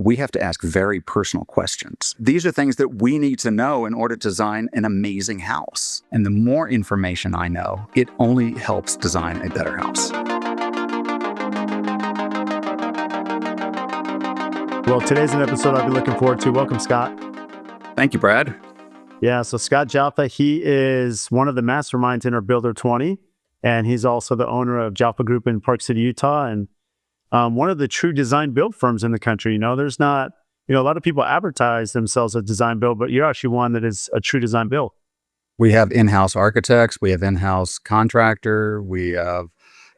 we have to ask very personal questions. These are things that we need to know in order to design an amazing house. And the more information I know, it only helps design a better house. Well, today's an episode I'll be looking forward to. Welcome, Scott. Thank you, Brad. Yeah, so Scott Jaffa, he is one of the masterminds in our Builder 20, and he's also the owner of Jaffa Group in Park City, Utah, and one of the true design build firms in the country. There's not, a lot of people advertise themselves as design build, but you're actually one that is a true design build. We have in-house architects, we have in-house contractor, we have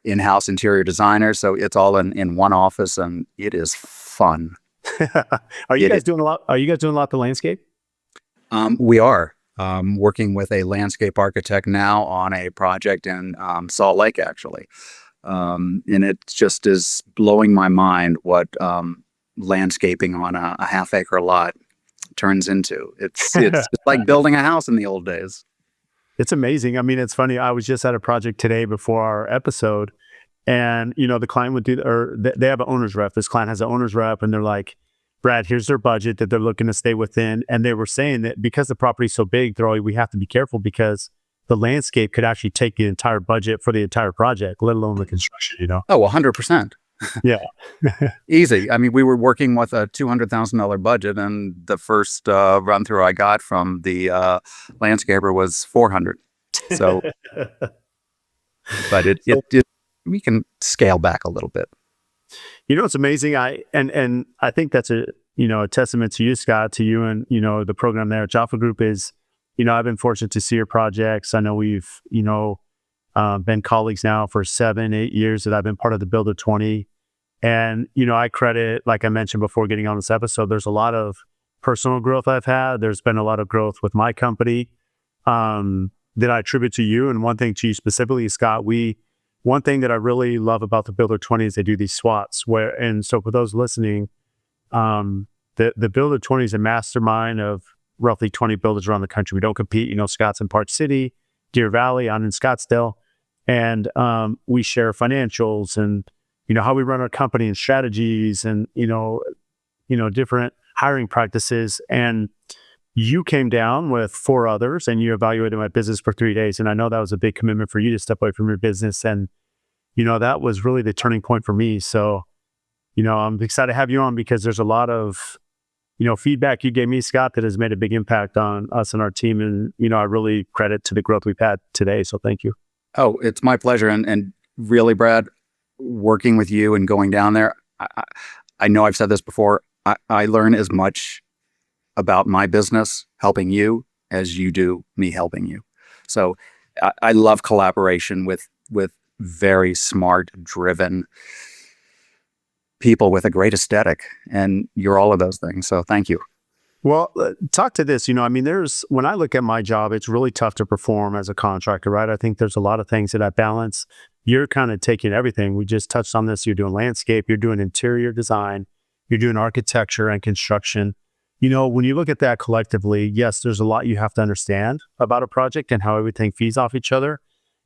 in-house interior designers. So it's all in one office, and it is fun. Are you guys doing a lot of landscape? We are working with a landscape architect now on a project in Salt Lake, actually. And it just is blowing my mind what landscaping on a half-acre lot turns into. It's like building a house in the old days. It's amazing. I mean, it's funny. I was just at a project today before our episode, and the client would they have an owner's rep. This client has an owner's rep, and they're like, Brad, here's their budget that they're looking to stay within. And they were saying that because the property's so big, we have to be careful because the landscape could actually take the entire budget for the entire project, let alone the construction, Oh, 100%. Yeah. Easy. I mean, we were working with a $200,000 budget, and the first run through I got from the landscaper was $400,000. So, but we can scale back a little bit. It's amazing. I think that's a testament to you, Scott, to you and, the program there at Jaffa Group is, I've been fortunate to see your projects. I know we've, been colleagues now for 7-8 years that I've been part of the Builder 20. And, I credit, like I mentioned before getting on this episode, there's a lot of personal growth I've had. There's been a lot of growth with my company that I attribute to you. And one thing to you specifically, Scott, one thing that I really love about the Builder 20 is they do these SWATs and so for those listening, the Builder 20 is a mastermind of roughly 20 builders around the country. We don't compete, Scott's in Park City, Deer Valley, I'm in Scottsdale. And we share financials and, how we run our company and strategies and, different hiring practices. And you came down with 4 others and you evaluated my business for 3 days. And I know that was a big commitment for you to step away from your business. And, that was really the turning point for me. So, I'm excited to have you on because there's a lot of, feedback you gave me, Scott, that has made a big impact on us and our team. And, I really credit to the growth we've had today. So thank you. Oh, it's my pleasure. And really, Brad, working with you and going down there, I know I've said this before, I learn as much about my business helping you as you do me helping you. So I love collaboration with very smart, driven people with a great aesthetic, and you're all of those things. So thank you. Well, talk to this, when I look at my job, it's really tough to perform as a contractor, right? I think there's a lot of things that I balance. You're kind of taking everything. We just touched on this. You're doing landscape, you're doing interior design, you're doing architecture and construction. When you look at that collectively, yes, there's a lot you have to understand about a project and how everything feeds off each other.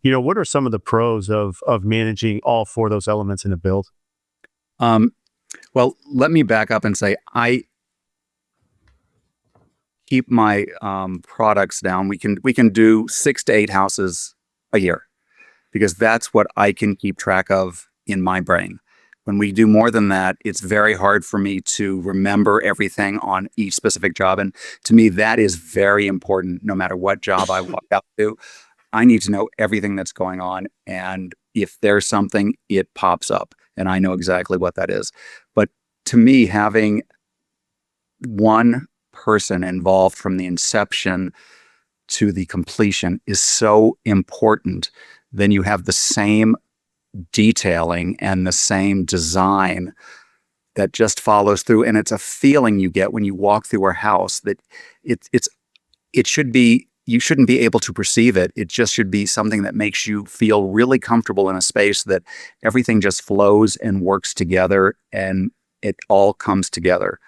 What are some of the pros of managing all 4 of those elements in a build? Well, let me back up and say I keep my products down. We can do 6 to 8 houses a year because that's what I can keep track of in my brain. When we do more than that, it's very hard for me to remember everything on each specific job. And to me, that is very important. No matter what job I walk out to, I need to know everything that's going on. And if there's something, it pops up and I know exactly what that is. But to me, having one person involved from the inception to the completion is so important. Then you have the same detailing and the same design that just follows through. And it's a feeling you get when you walk through a house that it should be, you shouldn't be able to perceive it. It just should be something that makes you feel really comfortable in a space that everything just flows and works together and it all comes together.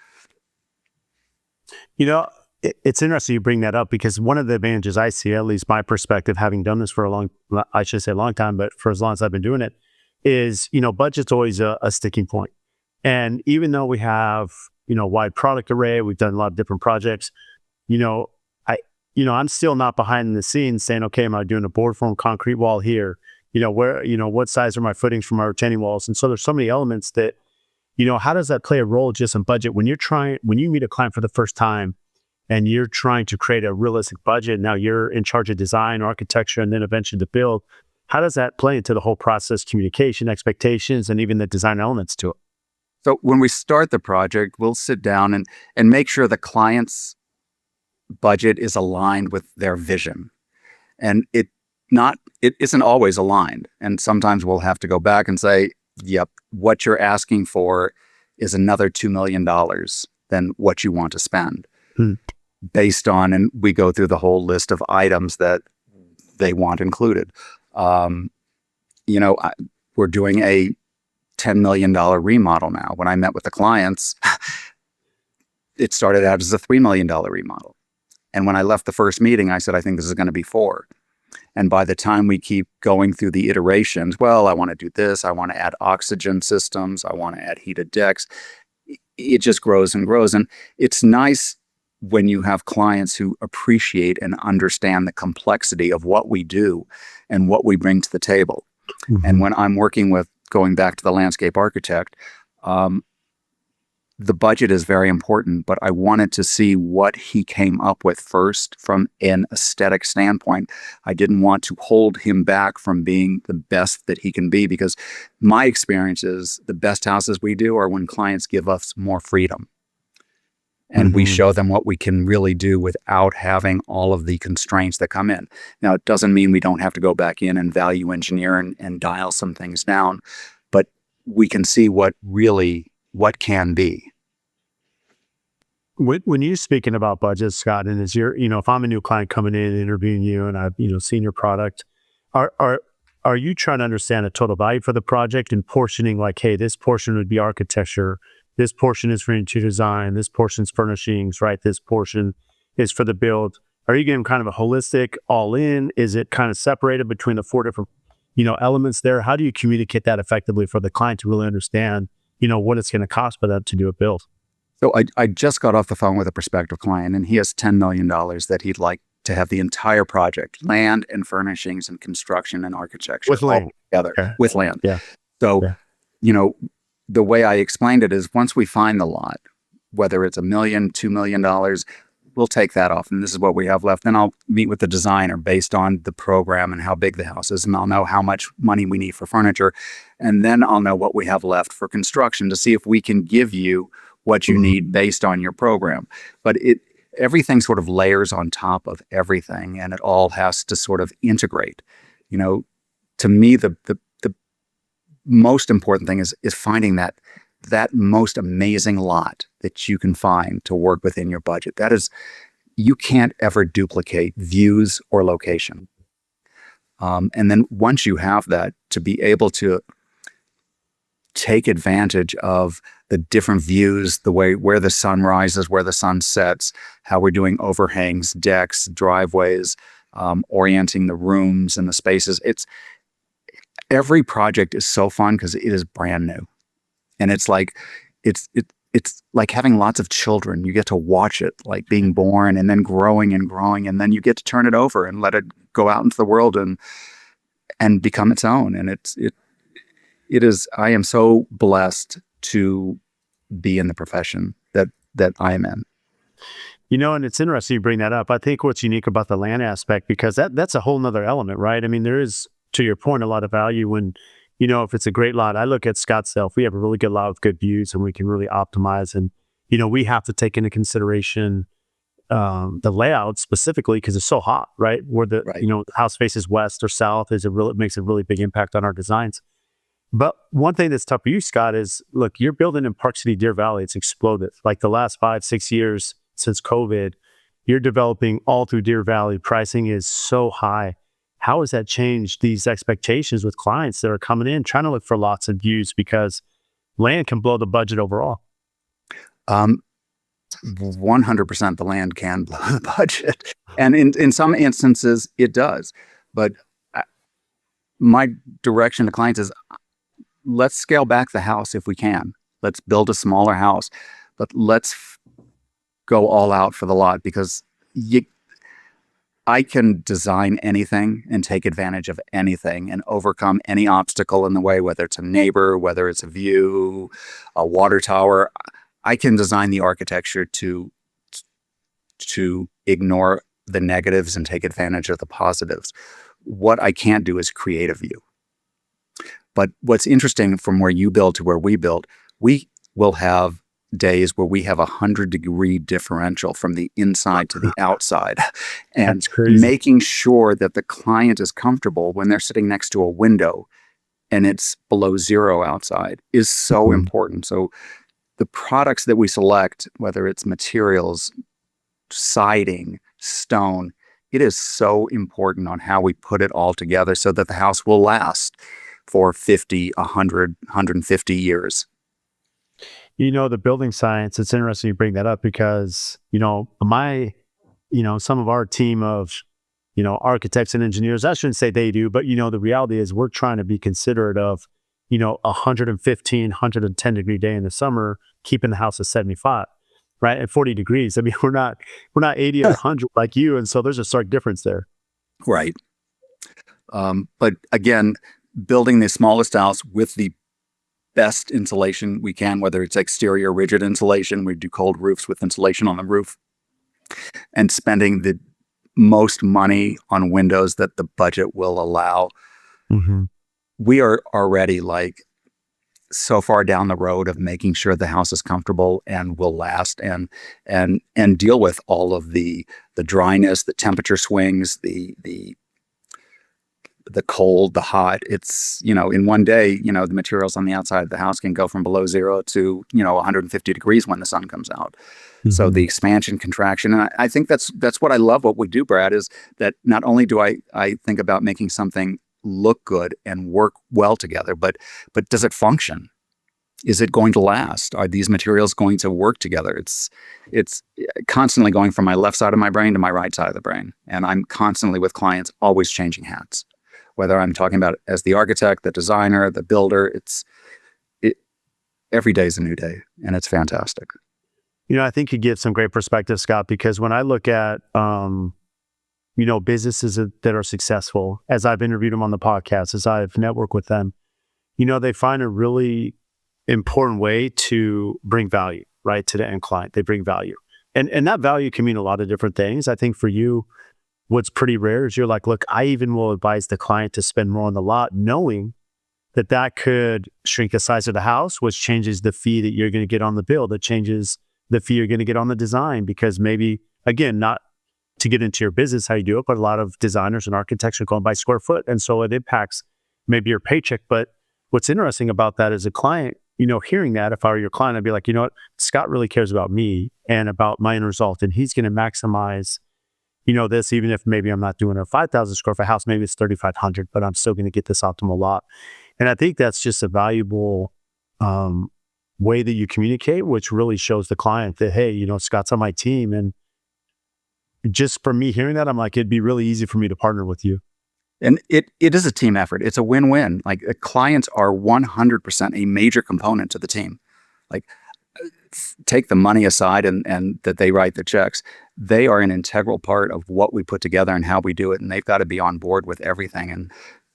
It's interesting you bring that up because one of the advantages I see, at least my perspective, having done this for a long time, but for as long as I've been doing it, is, budget's always a sticking point. And even though we have, wide product array. We've done a lot of different projects. You know, I'm still not behind the scenes saying, okay, am I doing a board form concrete wall here? What size are my footings for my retaining walls? And so there's so many elements that, how does that play a role just in budget when you meet a client for the first time and you're trying to create a realistic budget? Now you're in charge of design, architecture, and then eventually the build. How does that play into the whole process, communication, expectations, and even the design elements to it? So when we start the project, we'll sit down and make sure the client's budget is aligned with their vision. And it isn't always aligned. And sometimes we'll have to go back and say, yep, what you're asking for is another $2 million than what you want to spend. Based on, and we go through the whole list of items that they want included. We're doing a $10 million remodel now. When I met with the clients, it started out as a $3 million remodel. And when I left the first meeting, I said, I think this is going to be 4. And by the time we keep going through the iterations, well, I want to do this. I want to add oxygen systems. I want to add heated decks. It just grows and grows. And it's nice when you have clients who appreciate and understand the complexity of what we do and what we bring to the table. Mm-hmm. And when I'm working with, going back to the landscape architect, the budget is very important, but I wanted to see what he came up with first from an aesthetic standpoint. I didn't want to hold him back from being the best that he can be, because my experience is the best houses we do are when clients give us more freedom. And we show them what we can really do without having all of the constraints that come in. Now, it doesn't mean we don't have to go back in and value engineer and dial some things down, but we can see what can be. When you're speaking about budgets, Scott, and as you're, if I'm a new client coming in and interviewing you and I've, seen your product, are you trying to understand the total value for the project and portioning like, hey, this portion would be architecture, this portion is for interior design, this portion's furnishings, right? This portion is for the build. Are you getting kind of a holistic all in? Is it kind of separated between the 4 different, elements there? How do you communicate that effectively for the client to really understand, what it's going to cost for them to do a build? So I just got off the phone with a prospective client, and he has $10 million that he'd like to have the entire project, land and furnishings and construction and architecture with land together. Okay. With land. Yeah. So, the way I explained it is once we find the lot, whether it's $1 million, $2 million, we'll take that off. And this is what we have left. Then I'll meet with the designer based on the program and how big the house is. And I'll know how much money we need for furniture. And then I'll know what we have left for construction to see if we can give you what you need based on your program. But everything sort of layers on top of everything, and it all has to sort of integrate. To me, the most important thing is finding that most amazing lot that you can find to work within your budget. That is, you can't ever duplicate views or location. And then once you have that, to be able to take advantage of the different views, the way where the sun rises, where the sun sets, how we're doing overhangs, decks, driveways, orienting the rooms and the spaces. Every project is so fun because it is brand new. And it's like having lots of children. You get to watch it like being born and then growing and growing, and then you get to turn it over and let it go out into the world and become its own. And it is, I am so blessed to be in the profession that I am in. And it's interesting you bring that up. I think what's unique about the land aspect, because that's a whole nother element, right? I mean, there is, to your point, a lot of value when, if it's a great lot. I look at Scottsdale, if we have a really good lot with good views and we can really optimize, and, we have to take into consideration the layout specifically because it's so hot, right? Where the, house faces west or south it makes a really big impact on our designs. But one thing that's tough for you, Scott, is, look, you're building in Park City, Deer Valley. It's exploded. Like the last 5-6 years since COVID, you're developing all through Deer Valley. Pricing is so high. How has that changed these expectations with clients that are coming in, trying to look for lots of views, because land can blow the budget overall? 100% the land can blow the budget. And in some instances, it does. But my direction to clients is, let's scale back the house if we can. Let's build a smaller house. but let's go all out for the lot, because I can design anything and take advantage of anything and overcome any obstacle in the way, whether it's a neighbor, whether it's a view, a water tower. I can design the architecture to ignore the negatives and take advantage of the positives. What I can't do is create a view. But what's interesting, from where you build to where we build, we will have days where we have 100-degree differential from the inside to the outside, and That's crazy. making sure that the client is comfortable when they're sitting next to a window and it's below zero outside is so important. So the products that we select, whether it's materials, siding, stone, it is so important on how we put it all together so that the house will last for 50, 100, 150 years. The building science, it's interesting you bring that up because, some of our team of, architects and engineers, I shouldn't say they do, but, the reality is we're trying to be considerate of, 115, 110 degree day in the summer, keeping the house at 75, right? At 40 degrees. I mean, we're not 80 or 100 like you. And so there's a stark difference there. Right. But again, building the smallest house with the best insulation we can, whether it's exterior rigid insulation, we do cold roofs with insulation on the roof, and spending the most money on windows that the budget will allow. We are already so far down the road of making sure the house is comfortable and will last and deal with all of the dryness, the temperature swings, the cold, the hot. It's, in one day, the materials on the outside of the house can go from below zero to, 150 degrees when the sun comes out. So the expansion, contraction, and I think that's what I love what we do, Brad, is that not only do I think about making something look good and work well together, but does it function? Is it going to last? Are these materials going to work together? It's constantly going from my left side of my brain to my right side of the brain. And I'm constantly with clients, always changing hats. Whether I'm talking about as the architect, the designer, the builder, every day is a new day, and it's fantastic. I think you give some great perspective, Scott, because when I look at, businesses that are successful, as I've interviewed them on the podcast, as I've networked with them, they find a really important way to bring value, right, to the end client. They bring value. And that value can mean a lot of different things. I think for you, what's pretty rare is you're like, look, I even will advise the client to spend more on the lot, knowing that could shrink the size of the house, which changes the fee that you're going to get on the build. That changes the fee you're going to get on the design, because maybe, again, not to get into your business, how you do it, but a lot of designers and architects are going by square foot. And so it impacts maybe your paycheck. But what's interesting about that as a client, hearing that, if I were your client, I'd be like, what, Scott really cares about me and about my end result. And he's going to maximize this, even if maybe I'm not doing a 5,000 square foot house, maybe it's 3,500, but I'm still going to get this optimal lot. And I think that's just a valuable way that you communicate, which really shows the client that, hey, Scott's on my team. And just for me hearing that, I'm like, it'd be really easy for me to partner with you. And it is a team effort. It's a win-win. Clients are 100% a major component to the team. Take the money aside and that they write the checks. They are an integral part of what we put together and how we do it. And they've got to be on board with everything. And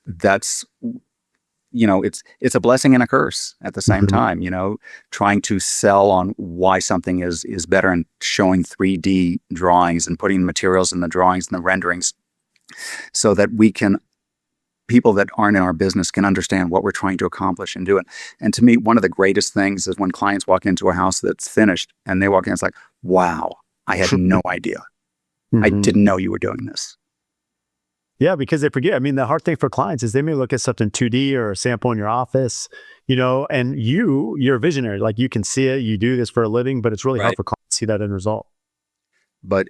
that's, it's a blessing and a curse at the same time, trying to sell on why something is better and showing 3D drawings and putting materials in the drawings and the renderings so that people that aren't in our business can understand what we're trying to accomplish and do it. And to me, one of the greatest things is when clients walk into a house that's finished and they walk in, it's like, wow, I had no idea. I didn't know you were doing this. Yeah, because they forget. I mean, the hard thing for clients is they may look at something 2D or a sample in your office, and you're a visionary. Like, you can see it, you do this for a living, but it's really hard for clients to see that end result. But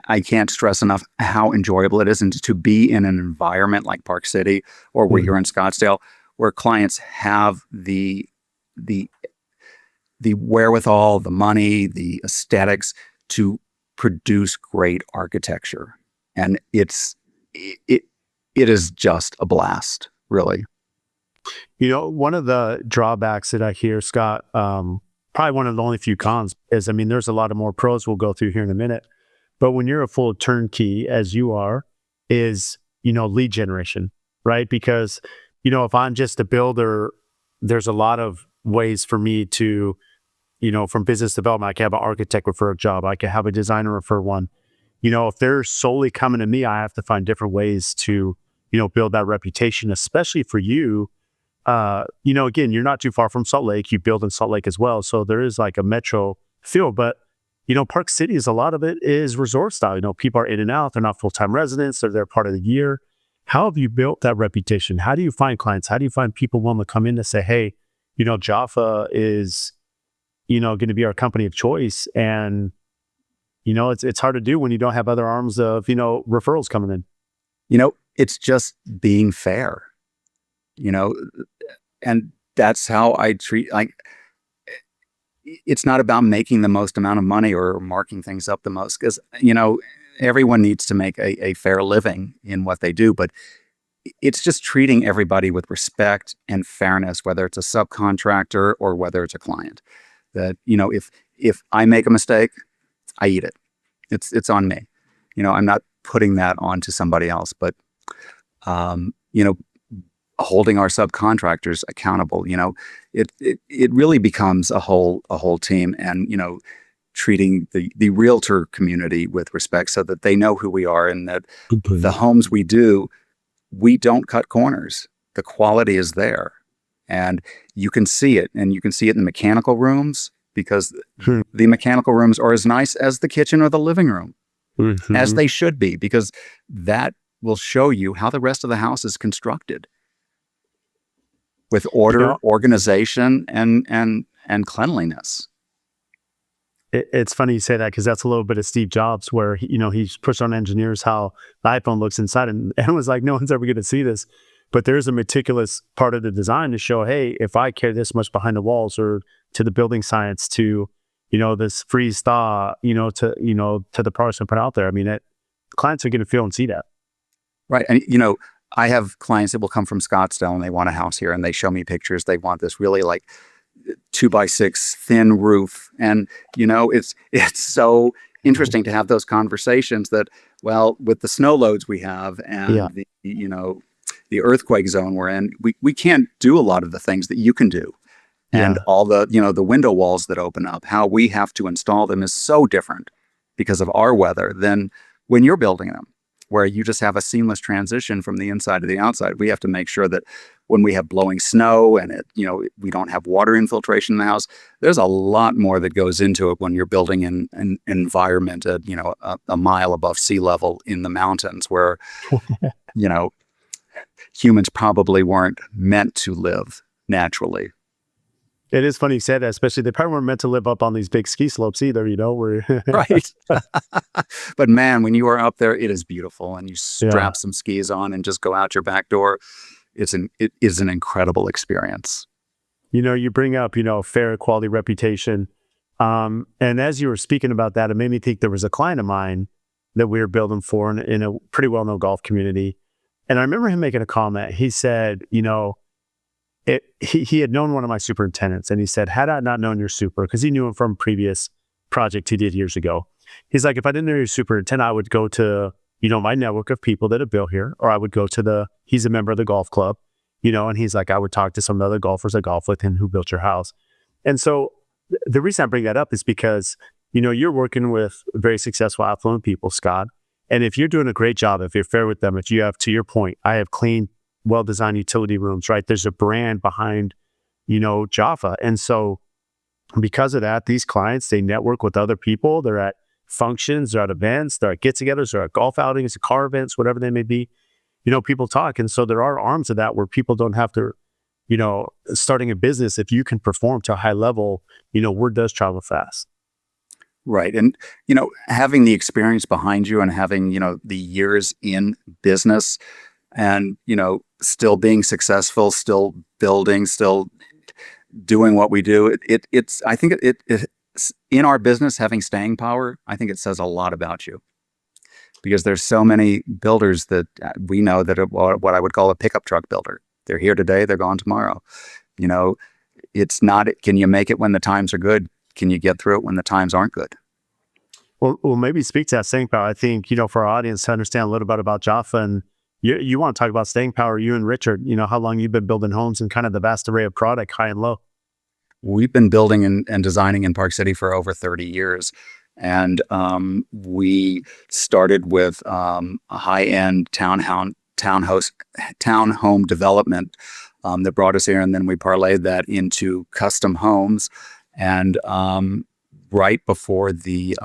I can't stress enough how enjoyable it is, and to be in an environment like Park City or where you're in Scottsdale, where clients have the wherewithal, the money, the aesthetics to produce great architecture. And it is just a blast, really. One of the drawbacks that I hear, Scott, probably one of the only few cons is, I mean, there's a lot of more pros we'll go through here in a minute. But when you're a full turnkey, as you are, is, lead generation, right? Because, if I'm just a builder, there's a lot of ways for me to, from business development, I can have an architect refer a job. I can have a designer refer one. If they're solely coming to me, I have to find different ways to, build that reputation, especially for you. Again, you're not too far from Salt Lake. You build in Salt Lake as well. So there is like a metro feel, but Park City is, a lot of it is resort style. People are in and out. They're not full-time residents. They're there part of the year. How have you built that reputation? How do you find clients? How do you find people willing to come in to say, hey, Jaffa is, going to be our company of choice. And, it's hard to do when you don't have other arms of, referrals coming in. It's just being fair, and that's how I treat, like, it's not about making the most amount of money or marking things up the most, because, everyone needs to make a fair living in what they do, but it's just treating everybody with respect and fairness, whether it's a subcontractor or whether it's a client. That, if I make a mistake, I eat it. It's on me. I'm not putting that onto somebody else, but, holding our subcontractors accountable, it really becomes a whole team, and, treating the realtor community with respect so that they know who we are, and that the homes we do, we don't cut corners. The quality is there, and you can see it, and you can see it in the mechanical rooms, because the mechanical rooms are as nice as the kitchen or the living room, as they should be, because that will show you how the rest of the house is constructed with order, organization, and cleanliness. It's funny you say that, because that's a little bit of Steve Jobs, where he's pushed on engineers how the iPhone looks inside, and was like, no one's ever going to see this. But there's a meticulous part of the design to show, hey, if I care this much behind the walls, or to the building science, to this freeze thaw, to the products I put out there. I mean, clients are going to feel and see that. Right, and I have clients that will come from Scottsdale and they want a house here, and they show me pictures. They want this really like 2x6 thin roof, and it's so interesting to have those conversations. That, well, with the snow loads we have, and the earthquake zone we're in, we can't do a lot of the things that you can do, and all the the window walls that open up, how we have to install them is so different because of our weather than when you're building them, where you just have a seamless transition from the inside to the outside. We have to make sure that when we have blowing snow and we don't have water infiltration in the house. There's a lot more that goes into it when you're building in an environment at a mile above sea level in the mountains, where humans probably weren't meant to live naturally. It is funny you said that, especially they probably weren't meant to live up on these big ski slopes either, where right. But man, when you are up there, it is beautiful, and you strap some skis on and just go out your back door. It is an incredible experience. You bring up, fair quality reputation. And as you were speaking about that, it made me think there was a client of mine that we were building for in a pretty well-known golf community. And I remember him making a comment. He said, he had known one of my superintendents, and he said, had I not known your super, because he knew him from a previous project he did years ago. He's like, if I didn't know your superintendent, I would go to, my network of people that have built here, or I would go to he's a member of the golf club, and he's like, I would talk to some of the other golfers I golf with him who built your house. And so the reason I bring that up is because, you're working with very successful, affluent people, Scott. And if you're doing a great job, if you're fair with them, if you have, to your point, I have clean, well-designed utility rooms, right? There's a brand behind, Jaffa. And so because of that, these clients, they network with other people. They're at functions, they're at events, they're at get-togethers, they're at golf outings, car events, whatever they may be. People talk. And so there are arms of that where people don't have to, starting a business, if you can perform to a high level, word does travel fast. Right. And, having the experience behind you, and having, the years in business, and, still being successful, still building, still doing what we do. I think in our business, having staying power, I think it says a lot about you, because there's so many builders that we know that are what I would call a pickup truck builder. They're here today, they're gone tomorrow. You know, it's not, can you make it when the times are good? Can you get through it when the times aren't good? Well, maybe speak to that staying power. I think, for our audience to understand a little bit about Jaffa, and you want to talk about staying power, you and Richard, how long you've been building homes and kind of the vast array of product, high and low. We've been building and designing in Park City for over 30 years. And we started with a high-end townhome development that brought us here. And then we parlayed that into custom homes. And right before the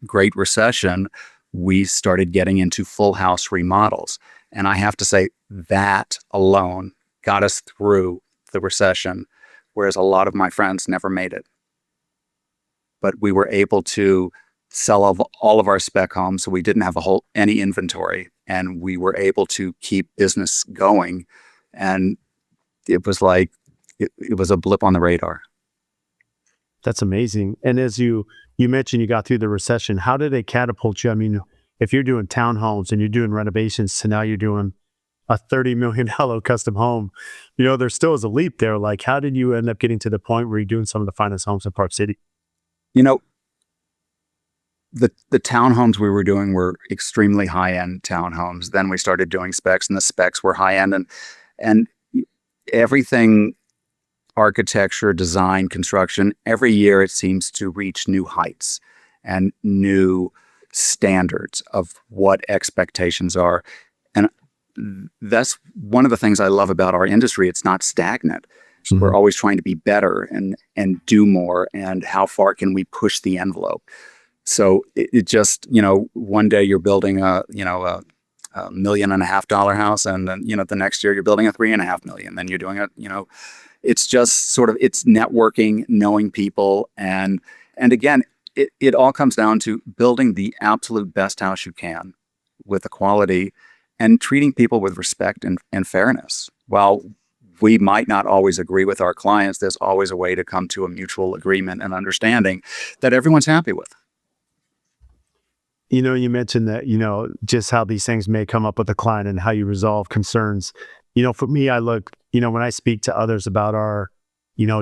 Great Recession, we started getting into full house remodels. And I have to say that alone got us through the recession, whereas a lot of my friends never made it. But we were able to sell all of our spec homes, so we didn't have any inventory, and we were able to keep business going. And it was like it was a blip on the radar. That's amazing. And as you mentioned, you got through the recession. How did it catapult you? I mean, if you're doing townhomes and you're doing renovations, to now you're doing a $30 million custom home, there still is a leap there. Like, how did you end up getting to the point where you're doing some of the finest homes in Park City? The townhomes we were doing were extremely high-end townhomes. Then we started doing specs, and the specs were high-end, and everything, architecture, design, construction, every year it seems to reach new heights and new standards of what expectations are. And that's one of the things I love about our industry. It's not stagnant. Mm-hmm. We're always trying to be better and do more, and how far can we push the envelope? So it just, one day you're building a $1.5 million house, and then, the next year you're building a $3.5 million. Then you're doing it's just sort of, it's networking, knowing people. And again, it all comes down to building the absolute best house you can with the quality and treating people with respect and fairness. While we might not always agree with our clients, there's always a way to come to a mutual agreement and understanding that everyone's happy with. You mentioned that, just how these things may come up with a client and how you resolve concerns. For me, I look, when I speak to others about our,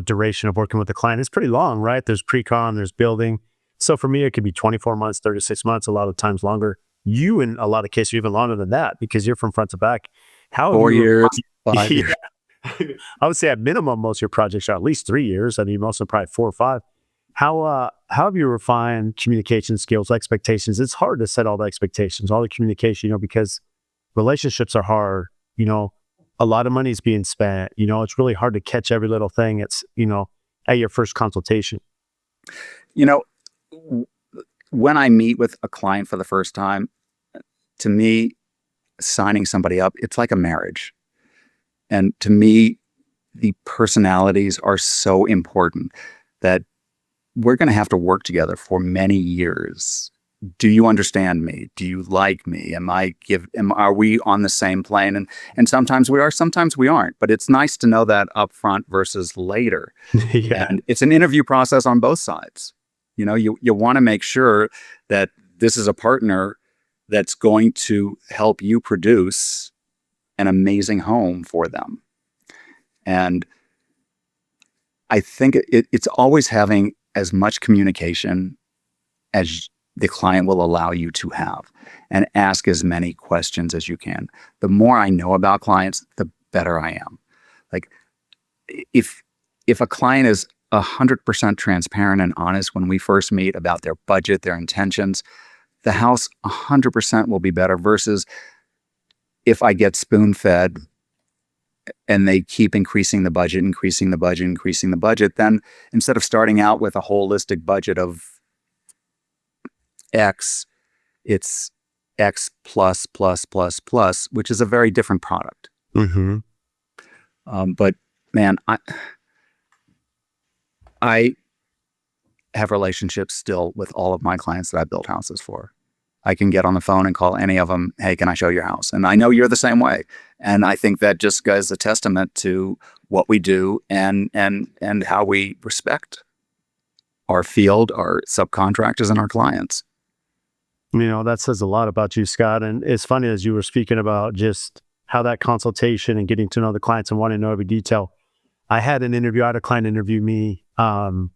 duration of working with the client, it's pretty long, right? There's pre-con, there's building. So for me, it could be 24 months, 36 months, a lot of times longer. You, in a lot of cases, even longer than that, because you're from front to back. 4 years, 5 years. I would say at minimum, most of your projects are at least 3 years. I mean, most of them probably 4 or 5. How have you refined communication skills, expectations? It's hard to set all the expectations, all the communication, because relationships are hard. A lot of money is being spent. It's really hard to catch every little thing. It's, at your first consultation. When I meet with a client for the first time, to me, signing somebody up, it's like a marriage. And to me, the personalities are so important that we're going to have to work together for many years. Do you understand me? Do you like me? Are we on the same plane? And sometimes we are, sometimes we aren't. But it's nice to know that up front versus later. Yeah. And it's an interview process on both sides. You want to make sure that this is a partner that's going to help you produce an amazing home for them. And I think it's always having as much communication as the client will allow you to have, and ask as many questions as you can. The more I know about clients, the better I am. Like, if a client is 100% transparent and honest when we first meet about their budget, their intentions, the house 100% will be better, versus if I get spoon-fed and they keep increasing the budget, then instead of starting out with a holistic budget of X, it's X plus, plus, plus, plus, which is a very different product. Mm-hmm. But man, I have relationships still with all of my clients that I built houses for. I can get on the phone and call any of them. Hey, can I show your house? And I know you're the same way. And I think that just goes a testament to what we do and how we respect our field, our subcontractors, and our clients. That says a lot about you, Scott. And it's funny, as you were speaking about just, how that consultation and getting to know the clients and wanting to know every detail. I had a client interview me, and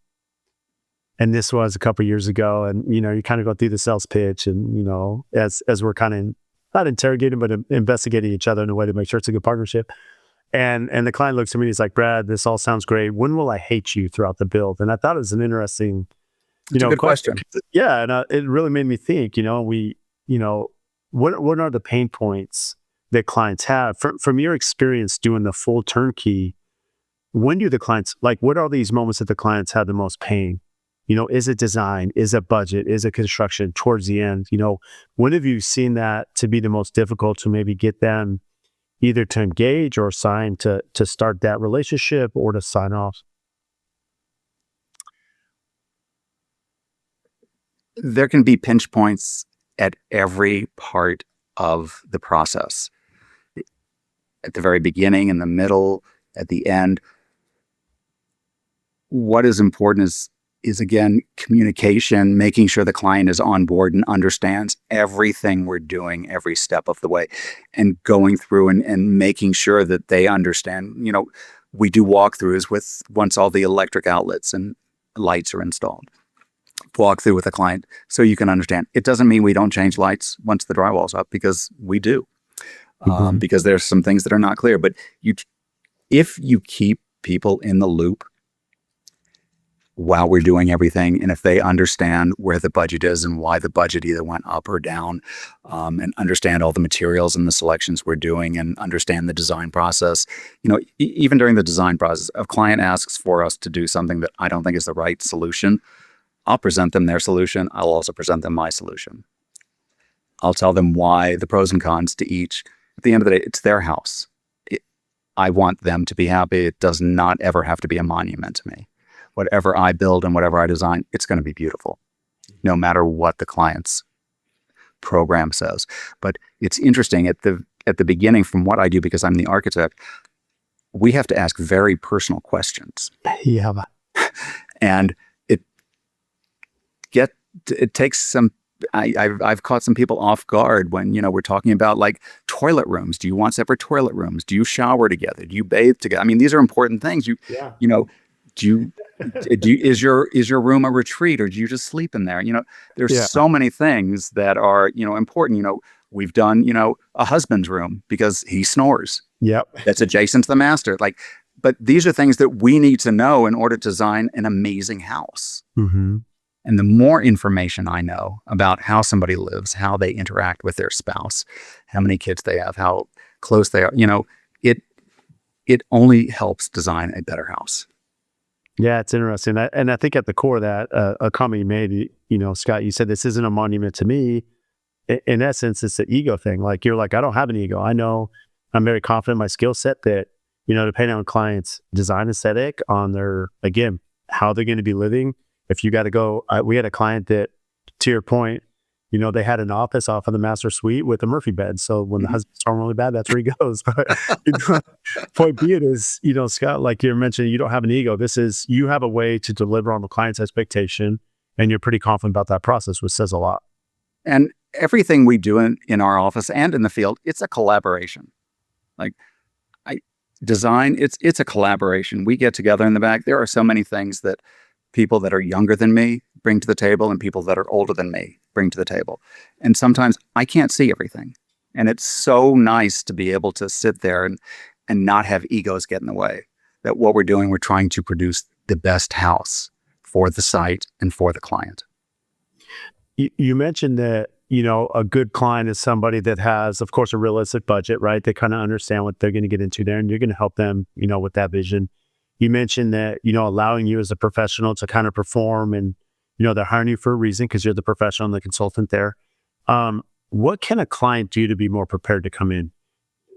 this was a couple of years ago. And, you kind of go through the sales pitch and, as we're kind of not interrogating, but investigating each other in a way to make sure it's a good partnership. And the client looks at me, he's like, Brad, this all sounds great. When will I hate you throughout the build? And I thought it was an interesting, It's a good question. Yeah. And it really made me think, what are the pain points that clients have from your experience doing the full turnkey? When do the clients, what are these moments that the clients have the most pain? Is it design? Is it budget? Is it construction towards the end? When have you seen that to be the most difficult to maybe get them either to engage or sign to start that relationship or to sign off? There can be pinch points at every part of the process. At the very beginning, in the middle, at the end. What is important is again, communication, making sure the client is on board and understands everything we're doing every step of the way, and going through and making sure that they understand. We do walkthroughs once all the electric outlets and lights are installed. Walk through with a client so you can understand. It doesn't mean we don't change lights once the drywall's up, because we do, because there's some things that are not clear. But if you keep people in the loop while we're doing everything, and if they understand where the budget is and why the budget either went up or down, and understand all the materials and the selections we're doing, and understand the design process, even during the design process, if a client asks for us to do something that I don't think is the right solution, I'll present them their solution. I'll also present them my solution. I'll tell them why, the pros and cons to each. At the end of the day, it's their house. I want them to be happy. It does not ever have to be a monument to me. Whatever I build and whatever I design, it's going to be beautiful, no matter what the client's program says. But it's interesting at the beginning, from what I do, because I'm the architect, we have to ask very personal questions. Yeah. And it takes some. I've caught some people off guard when we're talking about toilet rooms. Do you want separate toilet rooms? Do you shower together? Do you bathe together? I mean, these are important things. Is your room a retreat, or do you just sleep in there? There's so many things that are important. We've done a husband's room because he snores. Yep. That's adjacent to the master. But these are things that we need to know in order to design an amazing house. Mm-hmm. And the more information I know about how somebody lives, how they interact with their spouse, how many kids they have, how close they are, it only helps design a better house. Yeah, it's interesting. And I think at the core of that, a comment you made, Scott, you said, this isn't a monument to me. In essence, it's the ego thing. You're like, I don't have an ego. I know I'm very confident in my skill set that, depending on clients' design aesthetic, on their, again, how they're going to be living. If you got to go, we had a client that, to your point, they had an office off of the master suite with a Murphy bed. So when the husband's storm really bad, that's where he goes. But point being is, Scott, like you mentioned, you don't have an ego. You have a way to deliver on the client's expectation, and you're pretty confident about that process, which says a lot. And everything we do in our office and in the field, it's a collaboration. Design, it's a collaboration. We get together in the back. There are so many things that people that are younger than me bring to the table, and people that are older than me bring to the table. And sometimes I can't see everything. And it's so nice to be able to sit there and not have egos get in the way. That what we're doing, we're trying to produce the best house for the site and for the client. You mentioned that, a good client is somebody that has, of course, a realistic budget, right? They kind of understand what they're going to get into there, and you're going to help them, with that vision. You mentioned that, allowing you as a professional to kind of perform, and, they're hiring you for a reason because you're the professional and the consultant there. What can a client do to be more prepared to come in?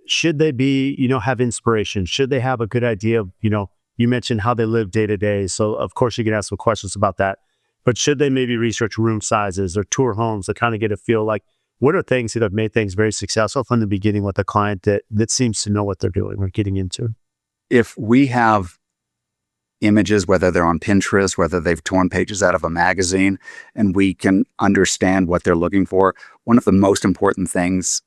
Should they be, have inspiration? Should they have a good idea of, you mentioned how they live day to day. So of course you can ask some questions about that, but should they maybe research room sizes or tour homes to kind of get a feel what are things that have made things very successful from the beginning with a client that seems to know what they're doing or getting into? If we have images, whether they're on Pinterest, whether they've torn pages out of a magazine, and we can understand what they're looking for, one of the most important things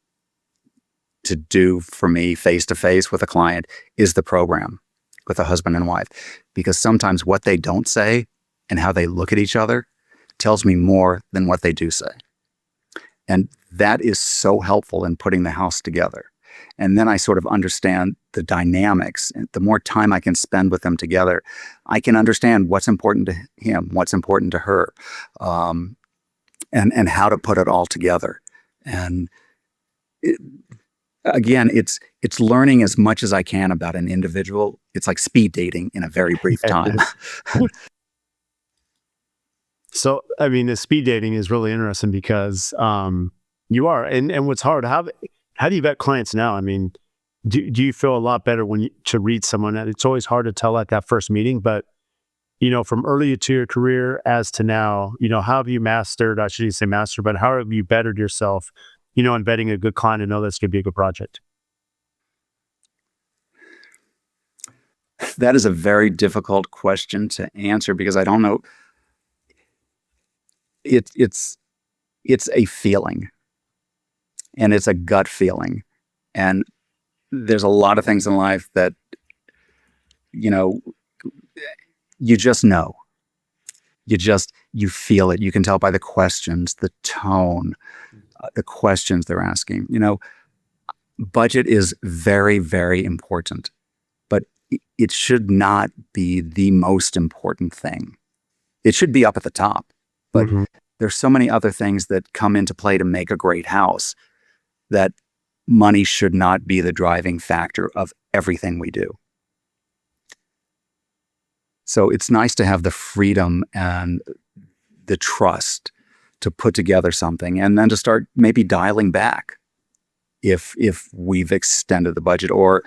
to do for me face to face with a client is the program with a husband and wife, because sometimes what they don't say and how they look at each other tells me more than what they do say. And that is so helpful in putting the house together. And then I sort of understand the dynamics. And the more time I can spend with them together, I can understand what's important to him, what's important to her, and how to put it all together. And again, it's learning as much as I can about an individual. It's like speed dating in a very brief time. So, I mean, the speed dating is really interesting because you are, and what's hard, how do you vet clients now? I mean, do you feel a lot better to read someone? It's always hard to tell at that first meeting, but from earlier to your career as to now, how have you mastered, I shouldn't say master, but how have you bettered yourself, in vetting a good client and know this could be a good project? That is a very difficult question to answer because I don't know. It's a feeling, and it's a gut feeling. And there's a lot of things in life that, you just know. You feel it. You can tell by the questions, the tone, the questions they're asking. Budget is very, very important, but it should not be the most important thing. It should be up at the top, but there's so many other things that come into play to make a great house that money should not be the driving factor of everything we do. So it's nice to have the freedom and the trust to put together something and then to start maybe dialing back if we've extended the budget. Or,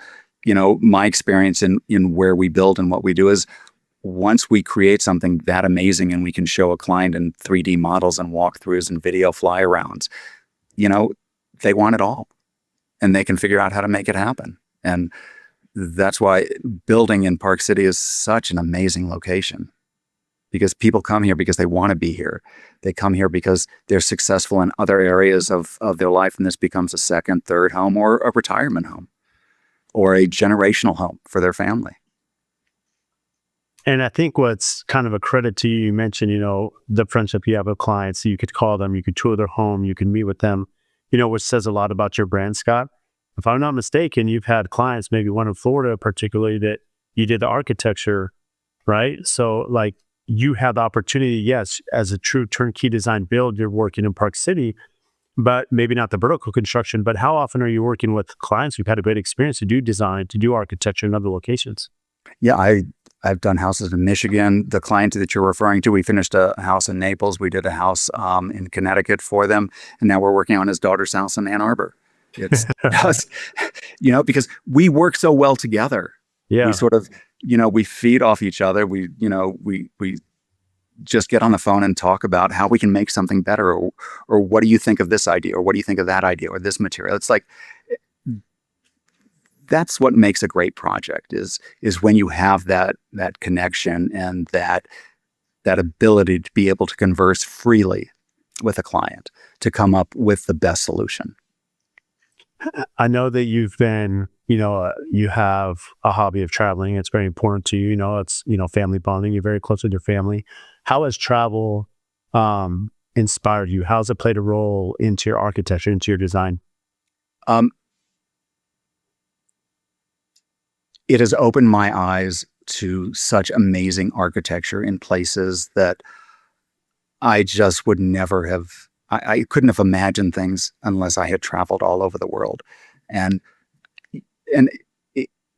my experience in where we build and what we do is once we create something that amazing and we can show a client in 3D models and walkthroughs and video fly-arounds, they want it all and they can figure out how to make it happen. And that's why building in Park City is such an amazing location, because people come here because they want to be here. They come here because they're successful in other areas of their life, and this becomes a second, third home, or a retirement home, or a generational home for their family. And I think what's kind of a credit to you, you mentioned, the friendship you have with clients. You could call them, you could tour their home, you can meet with them, which says a lot about your brand, Scott. If I'm not mistaken, you've had clients, maybe one in Florida particularly, that you did the architecture, right? So like you have the opportunity, yes, as a true turnkey design build, you're working in Park City, but maybe not the vertical construction. But how often are you working with clients who've had a great experience to do design, to do architecture in other locations? Yeah, I've done houses in Michigan. The client that you're referring to, we finished a house in Naples. We did a house in Connecticut for them. And now we're working on his daughter's house in Ann Arbor. It's just, because we work so well together. Yeah. We sort of, we feed off each other. We just get on the phone and talk about how we can make something better, or what do you think of this idea, or what do you think of that idea, or this material. It's like, that's what makes a great project is when you have that connection and that ability to be able to converse freely with a client to come up with the best solution. I know that you've been, you have a hobby of traveling. It's very important to you. It's, family bonding. You're very close with your family. How has travel inspired you? How has it played a role into your architecture, into your design? It has opened my eyes to such amazing architecture in places that I just would never have. I couldn't have imagined things unless I had traveled all over the world. And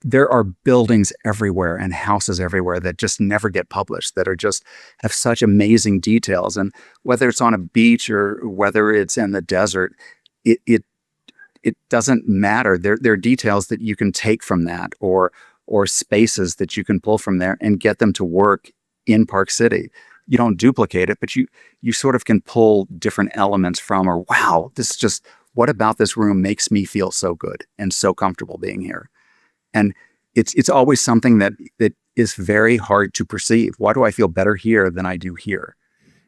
there are buildings everywhere and houses everywhere that just never get published, that are just have such amazing details. And whether it's on a beach or whether it's in the desert, it doesn't matter. There are details that you can take from that, or spaces that you can pull from there and get them to work in Park City. You don't duplicate it, but you sort of can pull different elements from, or wow, what about this room makes me feel so good and so comfortable being here. And it's always something that is very hard to perceive. Why do I feel better here than I do here?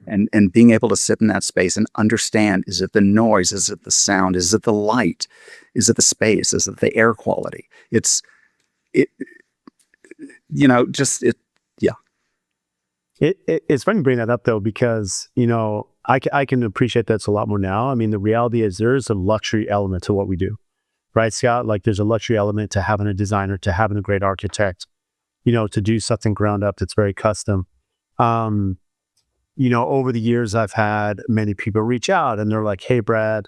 and being able to sit in that space and understand, is it the noise? Is it the sound? Is it the light? Is it the space? Is it the air quality? It, just it. Yeah. It's funny to bring that up though, because, I can appreciate that's a lot more now. I mean, the reality is there's a luxury element to what we do, right, Scott? Like there's a luxury element to having a designer, to having a great architect, to do something ground up that's very custom. Um, over the years, I've had many people reach out and they're like, hey, Brad,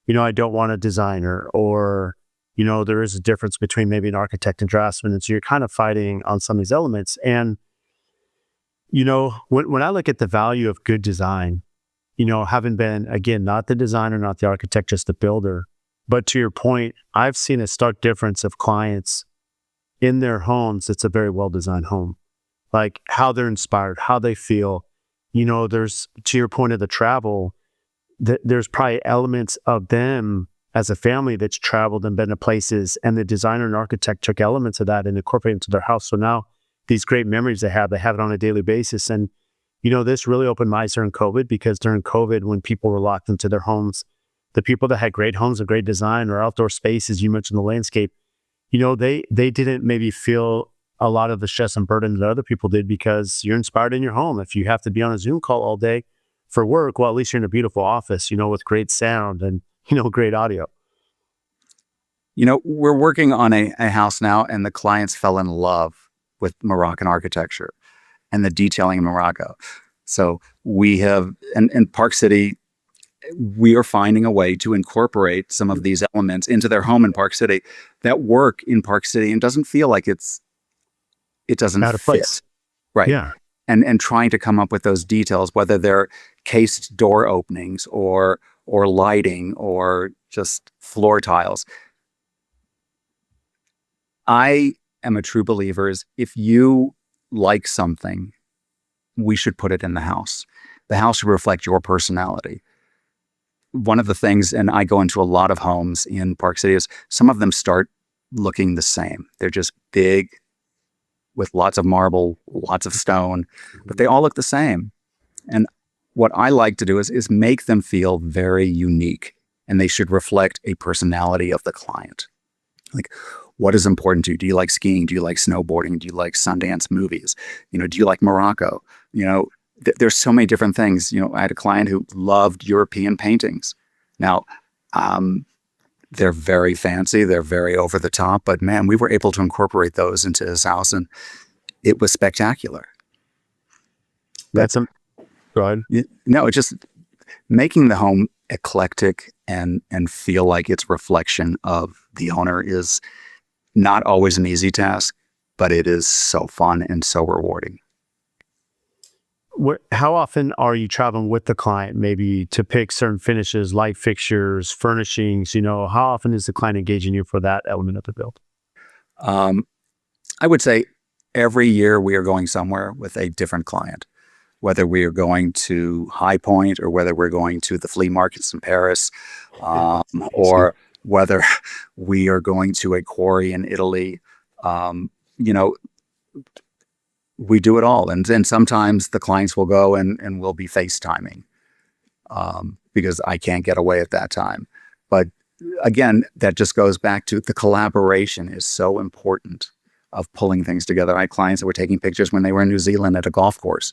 I don't want a designer, or, there is a difference between maybe an architect and draftsman. And so you're kind of fighting on some of these elements. And, when I look at the value of good design, having been, again, not the designer, not the architect, just the builder. But to your point, I've seen a stark difference of clients in their homes. It's a very well-designed home, like how they're inspired, how they feel. There's, to your point of the travel, there's probably elements of them as a family that's traveled and been to places, and the designer and architect took elements of that and incorporated into their house. So now these great memories they have it on a daily basis. And, this really opened my eyes during COVID, because during COVID, when people were locked into their homes, the people that had great homes and great design or outdoor spaces, you mentioned the landscape, they didn't maybe feel a lot of the stress and burden that other people did, because you're inspired in your home. If you have to be on a Zoom call all day for work, well, at least you're in a beautiful office, with great sound and, great audio. We're working on a house now, and the clients fell in love with Moroccan architecture and the detailing in Morocco. So we have, in Park City, we are finding a way to incorporate some of these elements into their home in Park City that work in Park City and doesn't feel like it doesn't Out of fit. place. Right. Yeah. And trying to come up with those details, whether they're cased door openings or lighting or just floor tiles. I am a true believer is, if you like something, we should put it in the house. The house should reflect your personality. One of the things, and I go into a lot of homes in Park City, is some of them start looking the same. They're just big with lots of marble, lots of stone, but they all look the same. And what I like to do is make them feel very unique, and they should reflect a personality of the client. Like, what is important to you? Do you like skiing? Do you like snowboarding? Do you like Sundance movies? Do you like Morocco? There's so many different things. I had a client who loved European paintings. Now, they're very fancy. They're very over the top, but man, we were able to incorporate those into his house, and it was spectacular. Go ahead. No, it's just making the home eclectic and feel like it's reflection of the owner is not always an easy task, but it is so fun and so rewarding. How often are you traveling with the client, maybe to pick certain finishes, light fixtures, furnishings? How often is the client engaging you for that element of the build? I would say every year we are going somewhere with a different client, whether we are going to High Point or whether we're going to the flea markets in Paris, or whether we are going to a quarry in Italy. We do it all. And sometimes the clients will go and we'll be FaceTiming because I can't get away at that time. But again, that just goes back to the collaboration is so important of pulling things together. I had clients that were taking pictures when they were in New Zealand at a golf course.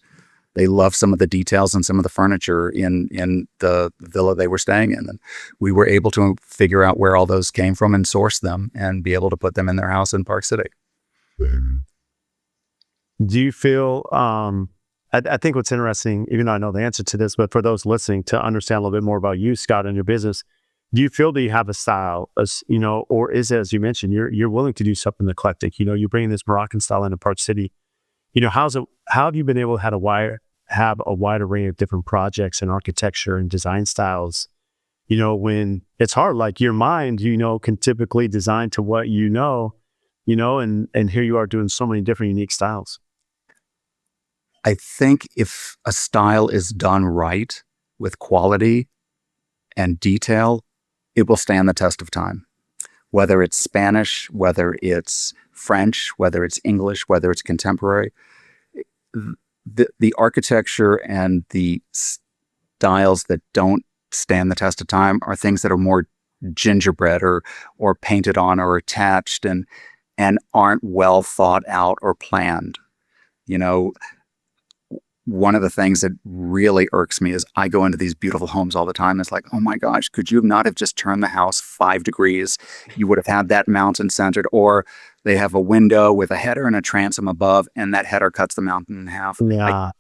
They loved some of the details and some of the furniture in the villa they were staying in. And we were able to figure out where all those came from and source them and be able to put them in their house in Park City. Do you feel, I think what's interesting, even though I know the answer to this, but for those listening to understand a little bit more about you, Scott, and your business, do you feel that you have a style, or is it, as you mentioned, you're willing to do something eclectic? You're bringing this Moroccan style into Park City. How have you been able to have a wide array of different projects and architecture and design styles? When it's hard, like your mind, can typically design to what and here you are doing so many different unique styles. I think if a style is done right with quality and detail, it will stand the test of time. Whether it's Spanish, whether it's French, whether it's English, whether it's contemporary, the architecture and the styles that don't stand the test of time are things that are more gingerbread or painted on or attached and aren't well thought out or planned. You know, one of the things that really irks me is I go into these beautiful homes all the time. It's like, oh my gosh, could you not have just turned the house 5 degrees? You would have had that mountain centered. Or they have a window with a header and a transom above, and that header cuts the mountain in half. Yeah.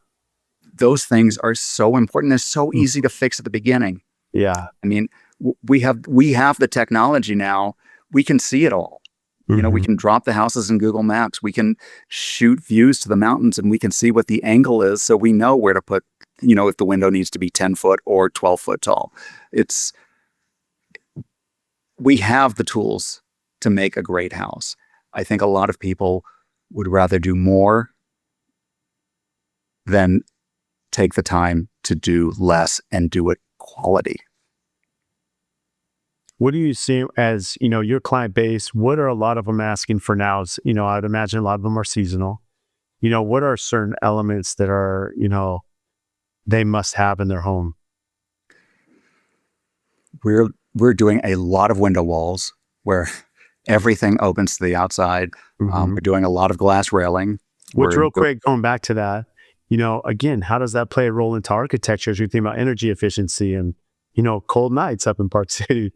Those things are so important. They're so Mm. easy to fix at the beginning. Yeah. I mean, we have the technology now. We can see it all. You know, we Mhm. can drop the houses in Google Maps. We can shoot views to the mountains and we can see what the angle is. So we know where to put, if the window needs to be 10 foot or 12 foot tall. We have the tools to make a great house. I think a lot of people would rather do more than take the time to do less and do it quality. What do you see as, your client base? What are a lot of them asking for now? I'd imagine a lot of them are seasonal. What are certain elements that are, they must have in their home? We're doing a lot of window walls where everything opens to the outside. Mhm. We're doing a lot of glass railing. Which, We're real quick, going back to that, again, how does that play a role into architecture as you think about energy efficiency and, cold nights up in Park City?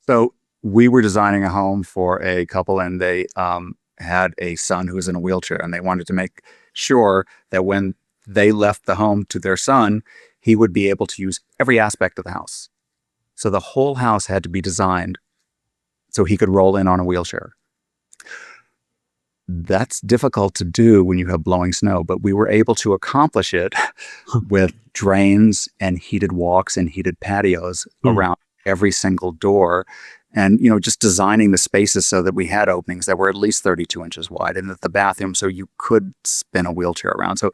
So we were designing a home for a couple, and they had a son who was in a wheelchair, and they wanted to make sure that when they left the home to their son, he would be able to use every aspect of the house. So the whole house had to be designed so he could roll in on a wheelchair. That's difficult to do when you have blowing snow, but we were able to accomplish it with drains and heated walks and heated patios Mm. around every single door. And, just designing the spaces so that we had openings that were at least 32 inches wide and at the bathroom so you could spin a wheelchair around. So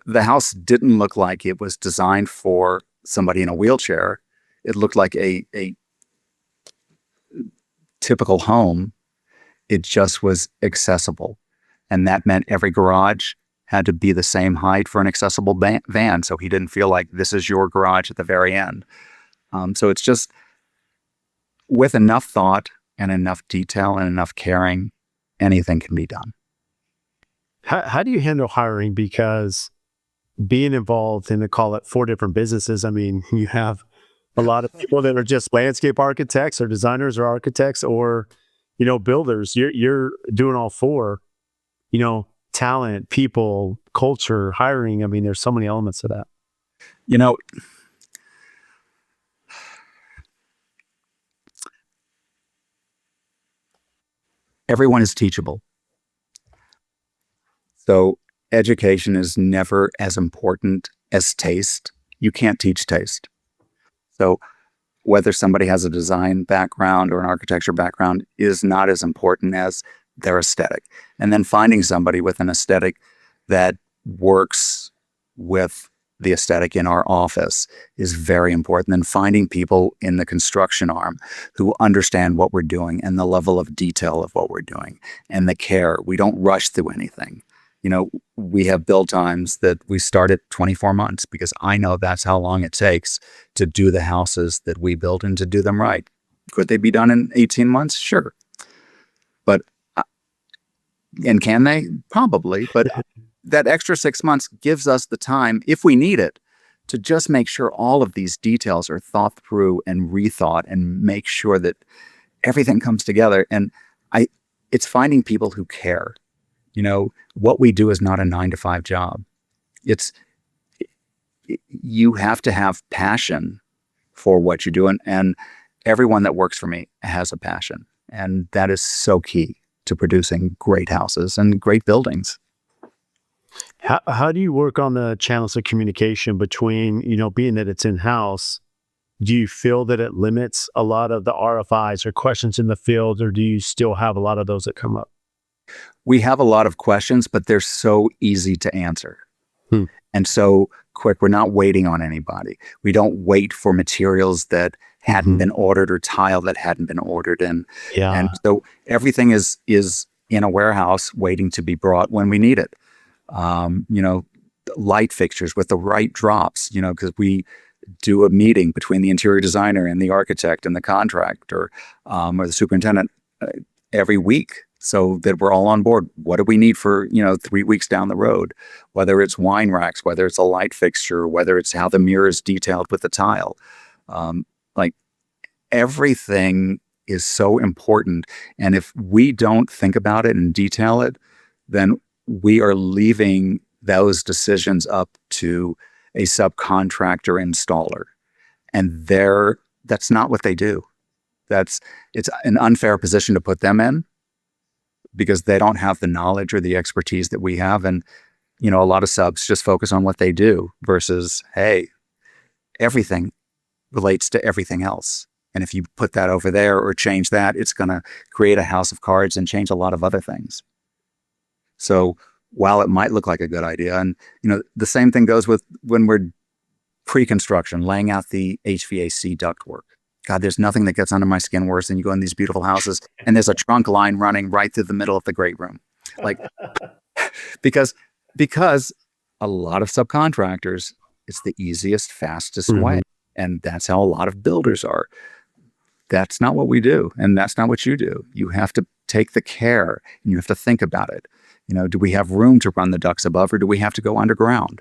the house didn't look like it was designed for somebody in a wheelchair. It looked like a typical home. It just was accessible. And that meant every garage had to be the same height for an accessible van. So he didn't feel like this is your garage at the very end. So it's just with enough thought and enough detail and enough caring, anything can be done. How do you handle hiring? Because being involved in, call it, 4 different businesses, I mean, you have a lot of people that are just landscape architects or designers or architects or, builders. You're doing all four, talent, people, culture, hiring. I mean, there's so many elements to that. You know, everyone is teachable. So education is never as important as taste. You can't teach taste. So whether somebody has a design background or an architecture background is not as important as their aesthetic. And then finding somebody with an aesthetic that works with the aesthetic in our office is very important. And finding people in the construction arm who understand what we're doing and the level of detail of what we're doing and the care. We don't rush through anything. We have build times that we start at 24 months because I know that's how long it takes to do the houses that we build and to do them right. Could they be done in 18 months? Sure. But, and can they? Probably. But that extra 6 months gives us the time, if we need it, to just make sure all of these details are thought through and rethought and make sure that everything comes together. And it's finding people who care. What we do is not a 9 to 5 job. You have to have passion for what you're doing. And everyone that works for me has a passion. And that is so key to producing great houses and great buildings. How do you work on the channels of communication between, being that it's in-house? Do you feel that it limits a lot of the RFIs or questions in the field, or do you still have a lot of those that come up? We have a lot of questions, but they're so easy to answer. Hmm. And so quick, we're not waiting on anybody. We don't wait for materials that hadn't Mhm. been ordered or tile that hadn't been ordered. And Yeah. so everything is in a warehouse waiting to be brought when we need it. light fixtures with the right drops, because we do a meeting between the interior designer and the architect and the contractor, or the superintendent, every week, so that we're all on board. What do we need for 3 weeks down the road? Whether it's wine racks, whether it's a light fixture, whether it's how the mirror is detailed with the tile, like everything is so important. And if we don't think about it and detail it, then we are leaving those decisions up to a subcontractor installer. And that's not what they do. It's an unfair position to put them in, because they don't have the knowledge or the expertise that we have. And, a lot of subs just focus on what they do versus, hey, everything relates to everything else. And if you put that over there or change that, it's going to create a house of cards and change a lot of other things. So while it might look like a good idea, and the same thing goes with when we're pre-construction, laying out the HVAC ductwork. God, there's nothing that gets under my skin worse than you go in these beautiful houses and there's a trunk line running right through the middle of the great room. Like, because a lot of subcontractors, it's the easiest, fastest way. And that's how a lot of builders are. That's not what we do. And that's not what you do. You have to take the care and you have to think about it. Do we have room to run the ducts above, or do we have to go underground?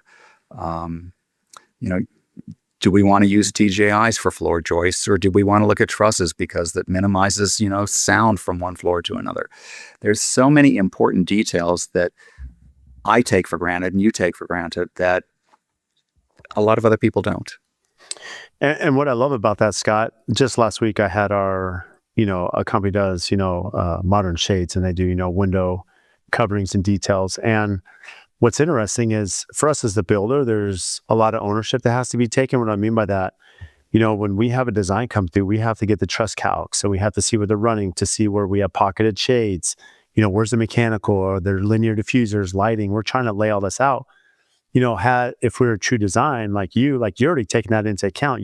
Do we want to use TGIs for floor joists, or do we want to look at trusses because that minimizes, sound from one floor to another? There's so many important details that I take for granted and you take for granted that a lot of other people don't. And what I love about that, Scott, just last week I had a company does, modern shades, and they do, window coverings and details. And what's interesting is, for us as the builder, there's a lot of ownership that has to be taken. What I mean by that, when we have a design come through, we have to get the truss calc. So we have to see where they're running to see where we have pocketed shades, where's the mechanical or their linear diffusers, lighting. We're trying to lay all this out. If we were a true design, like you're already taking that into account,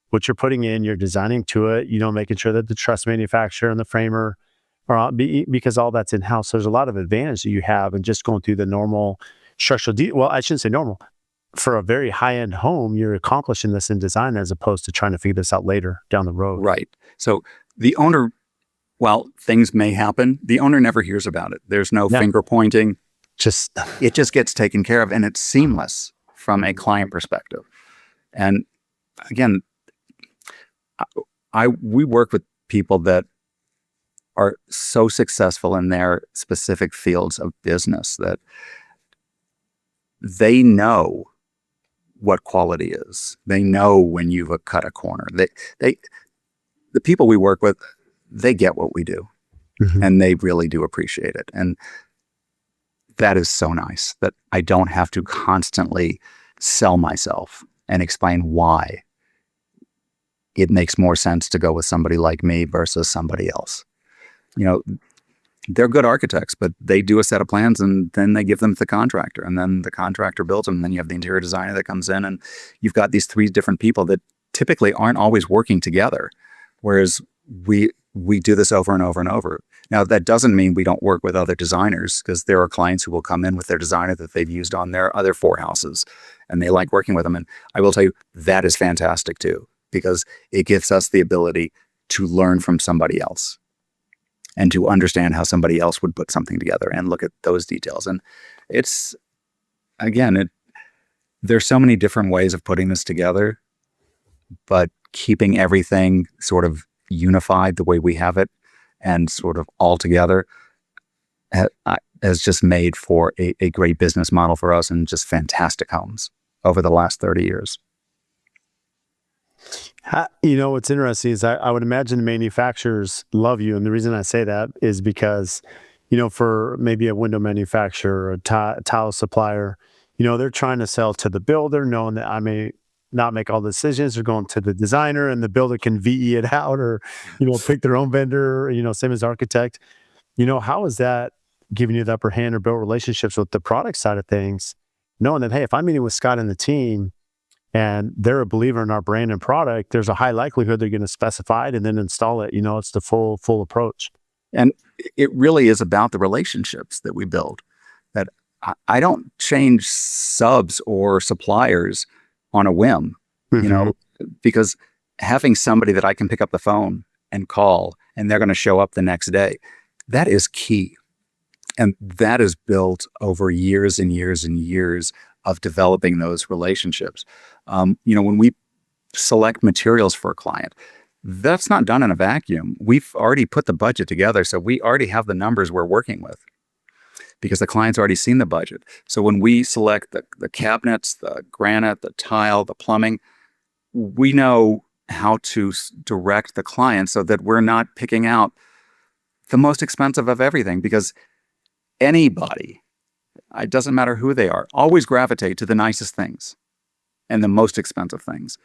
what you're putting in, you're designing to it, making sure that the truss manufacturer and the framer are because all that's in-house. There's a lot of advantage that you have in just going through the normal structural well, I shouldn't say normal. For a very high-end home, you're accomplishing this in design as opposed to trying to figure this out later down the road. Right. So the owner, while things may happen, the owner never hears about it. There's no finger pointing. It just gets taken care of, and it's seamless from a client perspective. And again, we work with people that are so successful in their specific fields of business that they know what quality is. They know when you've cut a corner. The people we work with, they get what we do, and they really do appreciate it. And that is so nice that I don't have to constantly sell myself and explain why it makes more sense to go with somebody like me versus somebody else. They're good architects, but they do a set of plans and then they give them to the contractor, and then the contractor builds them. And then you have the interior designer that comes in, and you've got these 3 different people that typically aren't always working together. Whereas we do this over and over and over. Now, that doesn't mean we don't work with other designers, because there are clients who will come in with their designer that they've used on their other 4 houses, and they like working with them. And I will tell you, that is fantastic too, because it gives us the ability to learn from somebody else and to understand how somebody else would put something together and look at those details. And it's, again, there's so many different ways of putting this together, but keeping everything sort of unified the way we have it and sort of all together has just made for a great business model for us, and just fantastic homes over the last 30 years. What's interesting is I would imagine the manufacturers love you. And the reason I say that is because, for maybe a window manufacturer or a tile supplier, they're trying to sell to the builder, knowing that I may not make all the decisions. They're going to the designer, and the builder can VE it out, or, pick their own vendor, same as architect. How is that giving you the upper hand or build relationships with the product side of things, knowing that, hey, if I'm meeting with Scott and the team, and they're a believer in our brand and product, there's a high likelihood they're going to specify it and then install it. It's the full approach. And it really is about the relationships that we build. That I don't change subs or suppliers on a whim, you know, because having somebody that I can pick up the phone and call and they're going to show up the next day, that is key. And that is built over years and years and years of developing those relationships. When we select materials for a client, that's not done in a vacuum. We've already put the budget together, so we already have the numbers we're working with because the client's already seen the budget. So when we select the cabinets, the granite, the tile, the plumbing, we know how to direct the client so that we're not picking out the most expensive of everything, because anybody, it doesn't matter who they are, always gravitate to the nicest things and the most expensive things.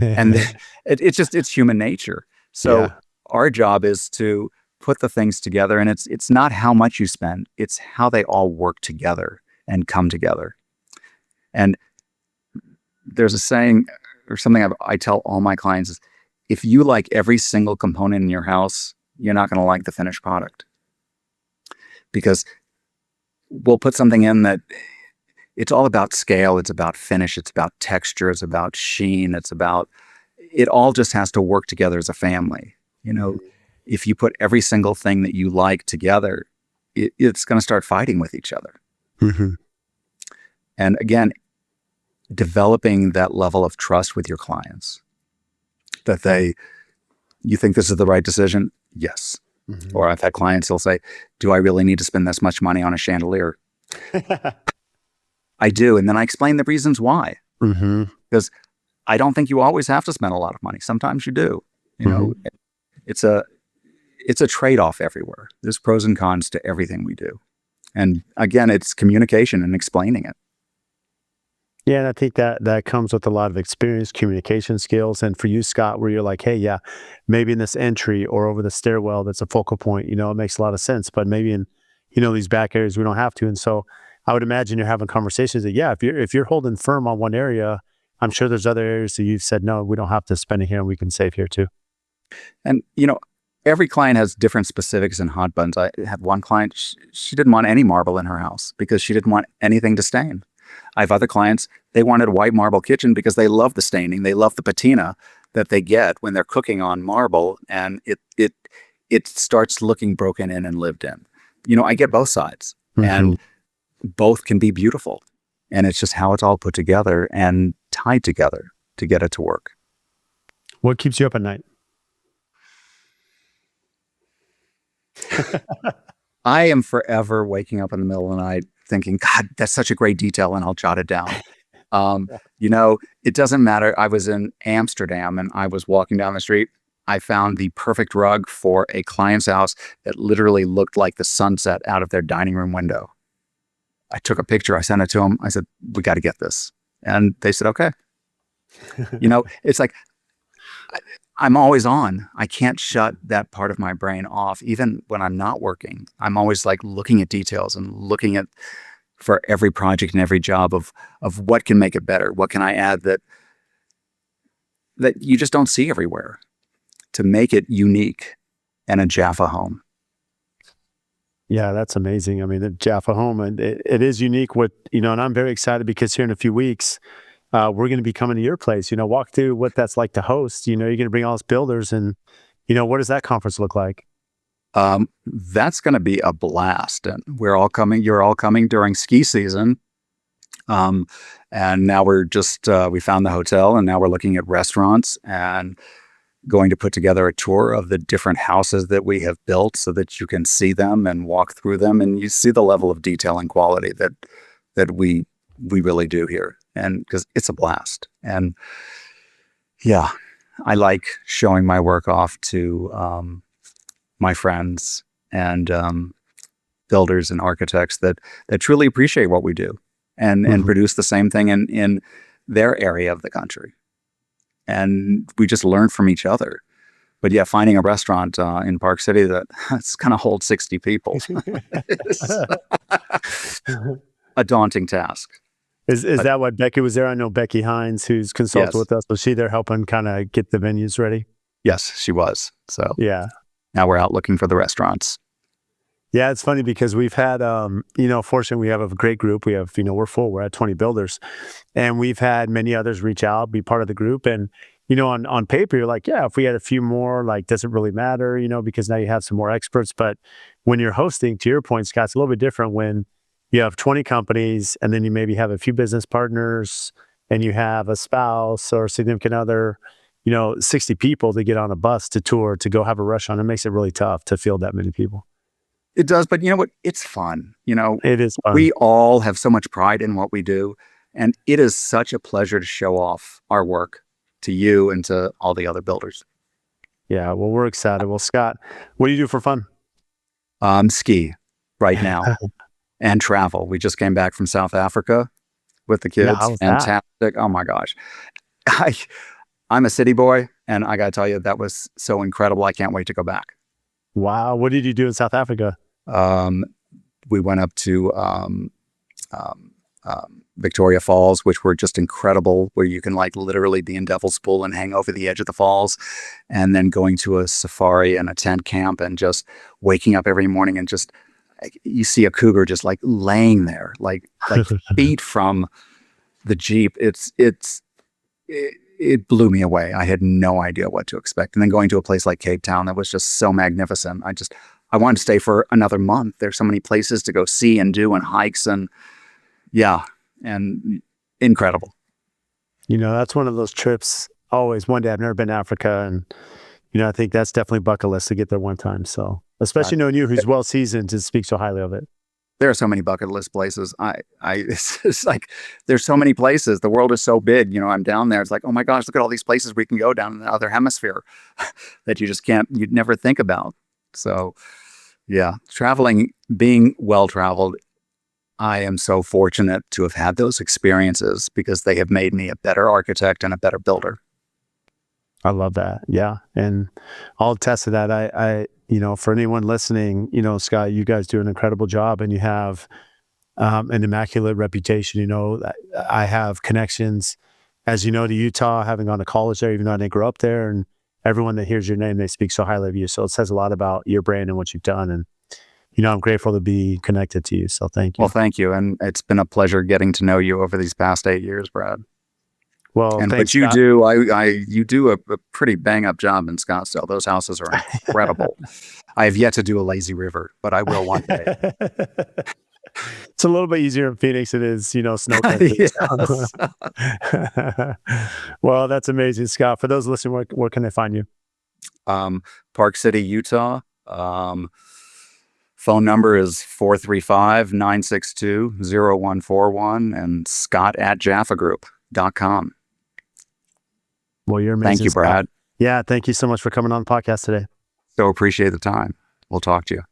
And it's human nature. So Yeah. our job is to put the things together, and it's not how much you spend, it's how they all work together and come together. And there's a saying or something I tell all my clients is, if you like every single component in your house, you're not going to like the finished product, because we'll put something in that it's all about scale, it's about finish, it's about texture, it's about sheen, it all just has to work together as a family. If you put every single thing that you like together, it's going to start fighting with each other. Mm-hmm. And again, developing that level of trust with your clients, that you think this is the right decision? Yes. Mm-hmm. Or I've had clients who'll say, do I really need to spend this much money on a chandelier? I do. And then I explain the reasons why. Mm-hmm. Because I don't think you always have to spend a lot of money. Sometimes you do. It's a trade-off everywhere. There's pros and cons to everything we do. And again, it's communication and explaining it. Yeah, and I think that comes with a lot of experience, communication skills. And for you, Scott, where you're like, hey, yeah, maybe in this entry or over the stairwell, that's a focal point, it makes a lot of sense. But maybe in, these back areas, we don't have to. And so I would imagine you're having conversations that, yeah, if you're holding firm on one area, I'm sure there's other areas that you've said, no, we don't have to spend it here and we can save here too. And, every client has different specifics and hot buttons. I had one client, she didn't want any marble in her house because she didn't want anything to stain. I have other clients, they wanted a white marble kitchen because they love the staining. They love the patina that they get when they're cooking on marble, and it starts looking broken in and lived in. I get both sides, and both can be beautiful. And it's just how it's all put together and tied together to get it to work. What keeps you up at night? I am forever waking up in the middle of the night thinking, God, that's such a great detail, and I'll jot it down. It doesn't matter. I was in Amsterdam and I was walking down the street. I found the perfect rug for a client's house that literally looked like the sunset out of their dining room window. I took a picture. I sent it to them. I said, we got to get this. And they said, okay. It's like, I'm always on. I can't shut that part of my brain off. Even when I'm not working, I'm always like looking at details and looking at for every project and every job of what can make it better. What can I add that you just don't see everywhere to make it unique and a Jaffa home. Yeah, that's amazing. I mean, the Jaffa home, and it is unique. And I'm very excited because here in a few weeks, we're going to be coming to your place. Walk through what that's like to host. You're going to bring all us builders, and what does that conference look like? That's going to be a blast, and we're all coming. You're all coming during ski season. And now we're just we found the hotel, and now we're looking at restaurants and going to put together a tour of the different houses that we have built so that you can see them and walk through them, and you see the level of detail and quality that we really do here. And because it's a blast. And yeah, I like showing my work off to my friends and builders and architects that truly appreciate what we do and produce the same thing in their area of the country. And we just learn from each other. But yeah, finding a restaurant in Park City that's going to hold 60 people is a daunting task. Is that what Becky was there? I know Becky Hines, who's consulted with us. Was she there helping kind of get the venues ready? Yes, she was. So yeah, now we're out looking for the restaurants. Yeah, it's funny because we've had, fortunately, we have a great group. We have, we're full. We're at 20 builders, and we've had many others reach out, be part of the group. And, on paper, you're like, yeah, if we had a few more, like, does it really matter, because now you have some more experts. But when you're hosting, to your point, Scott, it's a little bit different when you have 20 companies and then you maybe have a few business partners and you have a spouse or significant other, 60 people to get on a bus to tour, to go have a restaurant. It makes it really tough to field that many people. It does, but you know what? It's fun. It is fun. We all have so much pride in what we do, and it is such a pleasure to show off our work to you and to all the other builders. Yeah, well, we're excited. Well, Scott, what do you do for fun? Ski right now and travel. We just came back from South Africa with the Yeah, kids. how was that? Fantastic. Oh my gosh. I, I'm a city boy, and I got to tell you, that was so incredible. I can't wait to go back. Wow. What did you do in South Africa? Um, we went up to Victoria Falls, which were just incredible, where you can like literally be in Devil's Pool and hang over the edge of the falls, and then going to a safari and a tent camp and just waking up every morning and just you see a cougar just like laying there, like feet from the Jeep. It blew me away. I had no idea what to expect. And then going to a place like Cape Town that was just so magnificent. I wanted to stay for another month. There's so many places to go see and do and hikes and yeah, and incredible. That's one of those trips. Always one day. I've never been to Africa, and I think that's definitely bucket list to get there one time. So, especially knowing you, who's well seasoned, to speak so highly of it. There are so many bucket list places. It's just like there's so many places. The world is so big. I'm down there. It's like, oh my gosh, look at all these places we can go down in the other hemisphere that you'd never think about. So, yeah, traveling, being well traveled. I am so fortunate to have had those experiences because they have made me a better architect and a better builder. I love that. Yeah. And I'll attest to that. For anyone listening, Scott, you guys do an incredible job, and you have an immaculate reputation. I have connections, as you know, to Utah, having gone to college there, even though I didn't grow up there. And everyone that hears your name, they speak so highly of you. So it says a lot about your brand and what you've done. And, I'm grateful to be connected to you. So thank you. Well, thank you. And it's been a pleasure getting to know you over these past 8 years, Brad. Well, And thanks, but you Scott. you do a pretty bang up job in Scottsdale. Those houses are incredible. I have yet to do a lazy river, but I will one day. It's a little bit easier in Phoenix. It is, snow country. Yes. Well, that's amazing, Scott. For those listening, where can they find you? Park City, Utah. Phone number is 435-962-0141 and scott@jaffagroup.com. Well, you're amazing. Thank you, Brad. Scott. Yeah, thank you so much for coming on the podcast today. So appreciate the time. We'll talk to you.